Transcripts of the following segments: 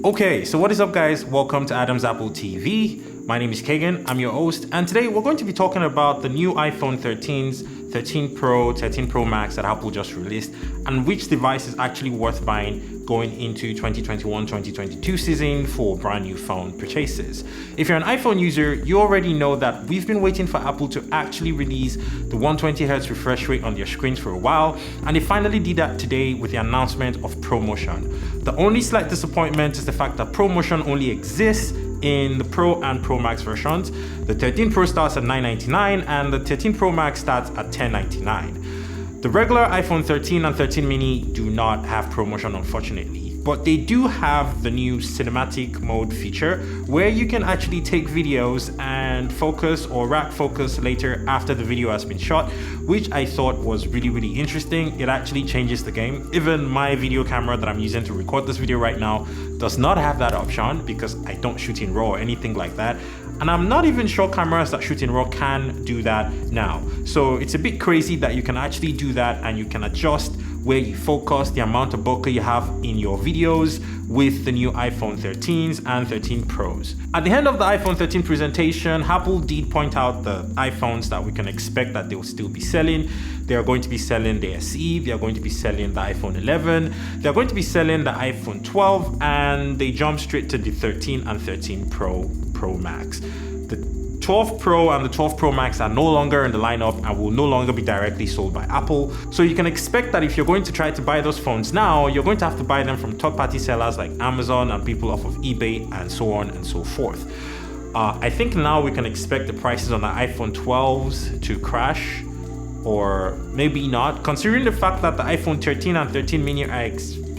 Okay, so what is up guys? Welcome to Adam's Apple TV. My name is Kagan, I'm your host, and today we're going to be talking about the new iPhone 13s, 13 Pro, 13 Pro Max that Apple just released, and which device is actually worth buying going into 2021-2022 season for brand new phone purchases. If you're an iPhone user, you already know that we've been waiting for Apple to actually release the 120Hz refresh rate on their screens for a while, and they finally did that today with the announcement of ProMotion. The only slight disappointment is the fact that ProMotion only exists in the Pro and Pro Max versions. The 13 Pro starts at $999 and the 13 Pro Max starts at $1099. The regular iPhone 13 and 13 mini do not have ProMotion, unfortunately, but they do have the new cinematic mode feature where you can actually take videos and focus or rack focus later after the video has been shot, which I thought was really interesting. It actually changes the game. Even my video camera that I'm using to record this video right now does not have that option because I don't shoot in RAW or anything like that. And I'm not even sure cameras that shoot in RAW can do that now. So it's a bit crazy that you can actually do that and you can adjust where you focus, the amount of bokeh you have in your videos with the new iPhone 13s and 13 Pros. At the end of the iPhone 13 presentation, Apple did point out the iPhones that we can expect that they will still be selling. They are going to be selling the SE, they are going to be selling the iPhone 11, they are going to be selling the iPhone 12, and they jump straight to the 13 and 13 Pro Max. The 12 Pro and the 12 Pro Max are no longer in the lineup and will no longer be directly sold by Apple. So you can expect that if you're going to try to buy those phones now, you're going to have to buy them from third-party sellers like Amazon and people off of eBay and so on and so forth. I think now we can expect the prices on the iPhone 12s to crash, or maybe not, considering the fact that the iPhone 13 and 13 mini are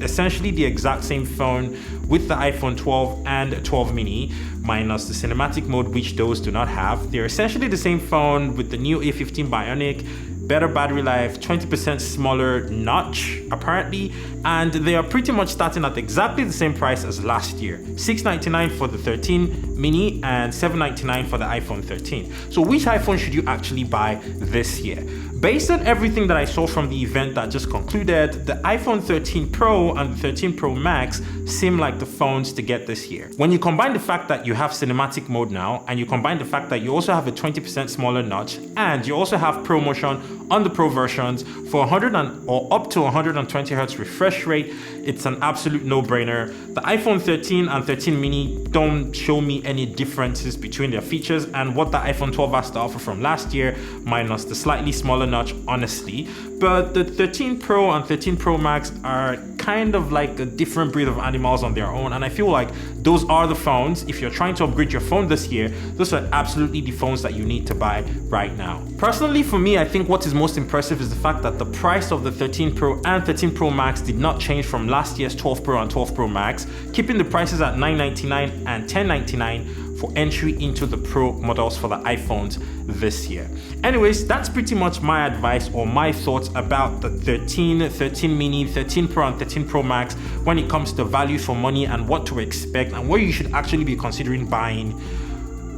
essentially the exact same phone with the iPhone 12 and 12 mini, minus the cinematic mode, which those do not have. They're essentially the same phone with the new A15 Bionic, better battery life, 20% smaller notch apparently, and they are pretty much starting at exactly the same price as last year. $699 for the 13 mini and $799 for the iPhone 13. So which iPhone should you actually buy this year? Based on everything that I saw from the event that just concluded, the iPhone 13 Pro and the 13 Pro Max seem like the phones to get this year. When you combine the fact that you have cinematic mode now, and you combine the fact that you also have a 20% smaller notch, and you also have ProMotion on the Pro versions for 100 or up to 120 Hz refresh rate, it's an absolute no-brainer. The iPhone 13 and 13 mini don't show me any differences between their features and what the iPhone 12 has to offer from last year, minus the slightly smaller notch, honestly. But the 13 Pro and 13 Pro Max are kind of like a different breed of animals on their own, and I feel like those are the phones, if you're trying to upgrade your phone this year, those are absolutely the phones that you need to buy right now. Personally, for me, I think what is most impressive is the fact that the price of the 13 Pro and 13 Pro Max did not change from last year's 12 Pro and 12 Pro Max, keeping the prices at $999 and $1099 for entry into the Pro models for the iPhones this year. Anyways, that's pretty much my advice or my thoughts about the 13, 13 mini, 13 Pro and 13 Pro Max when it comes to value for money and what to expect and what you should actually be considering buying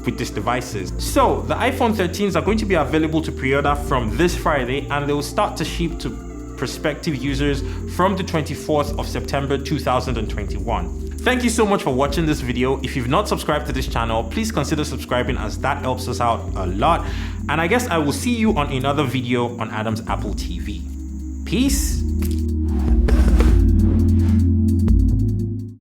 with these devices. So the iPhone 13s are going to be available to pre-order from this Friday, and they will start to ship to prospective users from the 24th of September 2021. Thank you so much for watching this video. If you've not subscribed to this channel, please consider subscribing as that helps us out a lot. And I guess I will see you on another video on Adam's Apple TV. Peace.